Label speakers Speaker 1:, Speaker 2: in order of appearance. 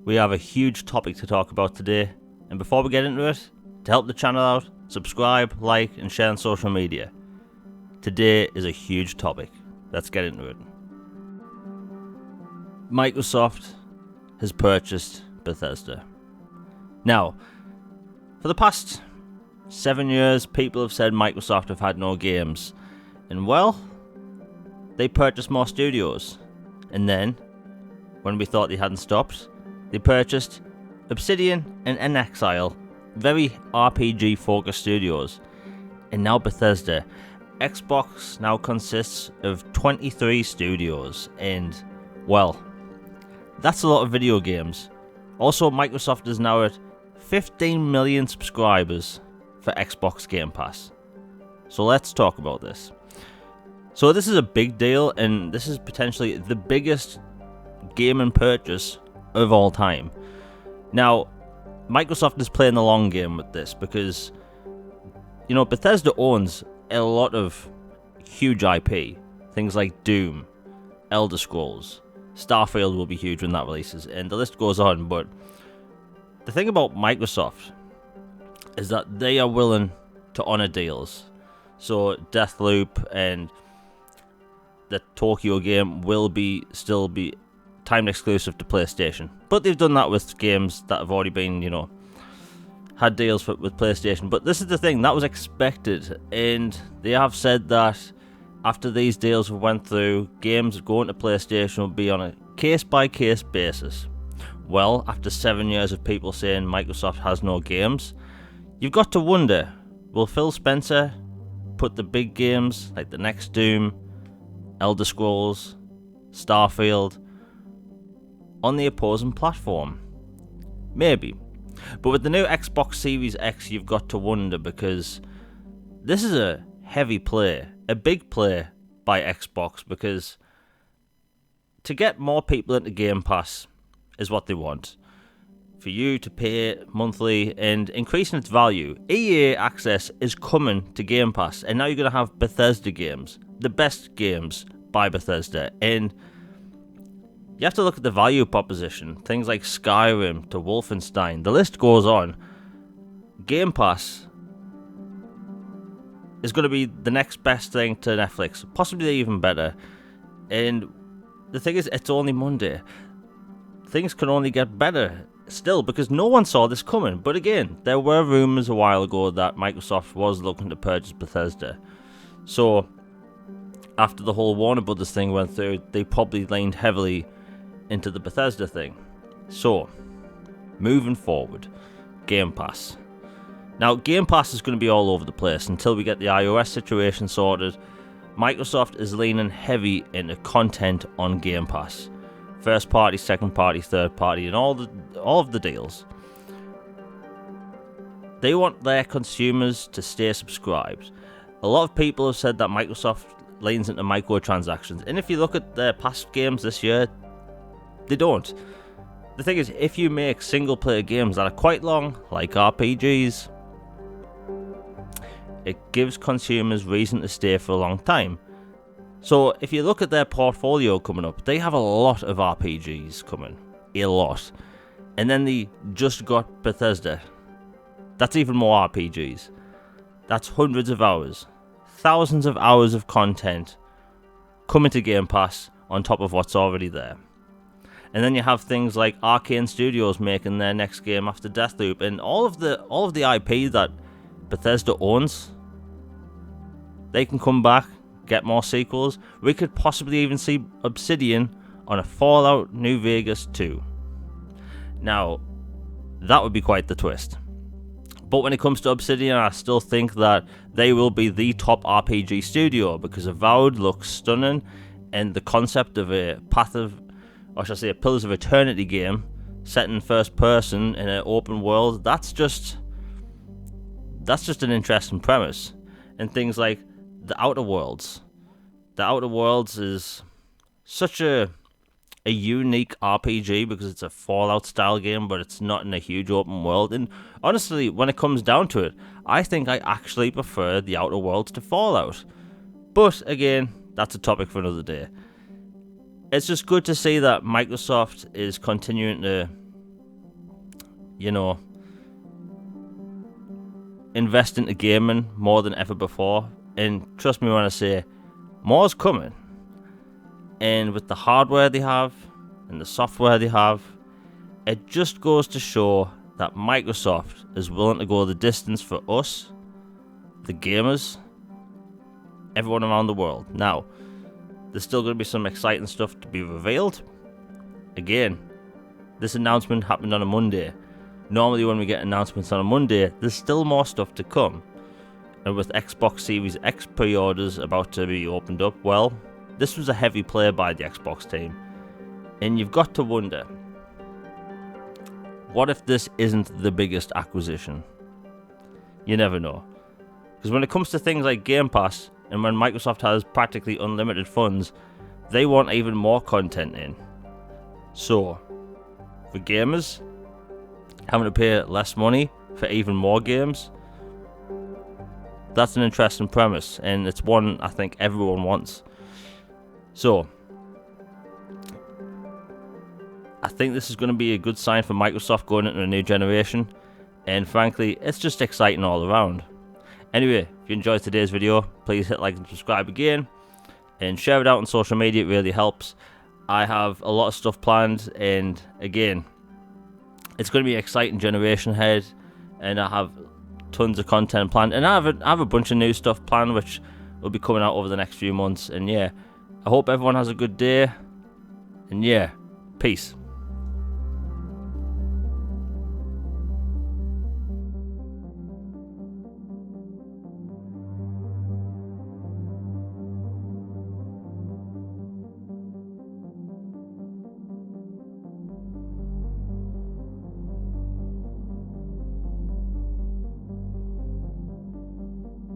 Speaker 1: We have a huge topic to talk about today, and before we get into it, to help the channel out, subscribe, like, and share on social media. Today is a huge topic. Let's get into it. Microsoft has purchased Bethesda. Now, for the past 7 years, people have said Microsoft have had no games. And well, they purchased more studios. And then, when we thought they hadn't stopped, they purchased Obsidian and inXile, very RPG focused studios. And now Bethesda. Xbox now consists of 23 studios, and well, that's a lot of video games. Also, Microsoft is now at 15 million subscribers for Xbox Game Pass. So let's talk about this. So this is a big deal, and this is potentially the biggest gaming purchase of all time. Now, Microsoft is playing the long game with this because, you know, Bethesda owns a lot of huge IP. Things like Doom, Elder Scrolls, Starfield will be huge when that releases, and the list goes on. But the thing about Microsoft is that they are willing to honor deals. So Deathloop and the Tokyo game will still be timed exclusive to PlayStation. But they've done that with games that have already been, you know, had deals with PlayStation. But this is the thing, that was expected, and they have said that after these deals went through, games going to PlayStation will be on a case-by-case basis. Well, after 7 years of people saying Microsoft has no games, you've got to wonder, will Phil Spencer put the big games like the next Doom, Elder Scrolls, Starfield on the opposing platform? Maybe. But with the new Xbox Series X, you've got to wonder, because this is a heavy play, a big play by Xbox, because to get more people into Game Pass is what they want. For you to pay monthly and increasing its value. EA Access is coming to Game Pass, and now you're going to have Bethesda games, the best games by Bethesda, and you have to look at the value proposition. Things like Skyrim to Wolfenstein, the list goes on. Game Pass is going to be the next best thing to Netflix, possibly even better. And the thing is, it's only Monday. Things can only get better still, because no one saw this coming. But again, there were rumors a while ago that Microsoft was looking to purchase Bethesda. So after the whole Warner Brothers thing went through, they probably leaned heavily into the Bethesda thing. So, moving forward, Game Pass. Now, Game Pass is going to be all over the place until we get the iOS situation sorted. Microsoft is leaning heavy into content on Game Pass. First party, second party, third party, and all of the deals. They want their consumers to stay subscribed. A lot of people have said that Microsoft leans into microtransactions, and if you look at their past games this year, they don't. The thing is, if you make single player games that are quite long, like RPGs, it gives consumers reason to stay for a long time. So if you look at their portfolio coming up, they have a lot of RPGs coming. A lot. And then they just got Bethesda. That's even more RPGs. That's hundreds of hours. Thousands of hours of content coming to Game Pass on top of what's already there. And then you have things like Arcane Studios making their next game after Deathloop, and all of the IP that Bethesda owns. They can come back, get more sequels. We could possibly even see Obsidian on a Fallout New Vegas 2. Now, that would be quite the twist. But when it comes to Obsidian, I still think that they will be the top RPG studio, because Avowed looks stunning, and the concept of a a Pillars of Eternity game set in first person in an open world, that's just an interesting premise. And things like the Outer Worlds. The Outer Worlds is such a unique RPG because it's a Fallout style game, but it's not in a huge open world. And honestly, when it comes down to it, I think I actually prefer the Outer Worlds to Fallout. But again, that's a topic for another day. It's just good to see that Microsoft is continuing to you know, invest into gaming more than ever before. And trust me when I say, more's coming. And with the hardware they have and the software they have, it just goes to show that Microsoft is willing to go the distance for us, the gamers, everyone around the world. Now, there's still going to be some exciting stuff to be revealed. Again, this announcement happened on a Monday. Normally when we get announcements on a Monday, there's still more stuff to come. And with Xbox Series X pre-orders about to be opened up, well, this was a heavy play by the Xbox team. And you've got to wonder, what if this isn't the biggest acquisition? You never know. Because when it comes to things like Game Pass, and when Microsoft has practically unlimited funds, they want even more content in. So, for gamers, having to pay less money for even more games, that's an interesting premise, and it's one I think everyone wants. So, I think this is going to be a good sign for Microsoft going into a new generation, and frankly, it's just exciting all around. Anyway, if you enjoyed today's video, please hit like and subscribe again, and share it out on social media, it really helps. I have a lot of stuff planned, and again, it's going to be an exciting generation ahead, and I have tons of content planned, and I have a bunch of new stuff planned which will be coming out over the next few months. And yeah, I hope everyone has a good day, and yeah, peace.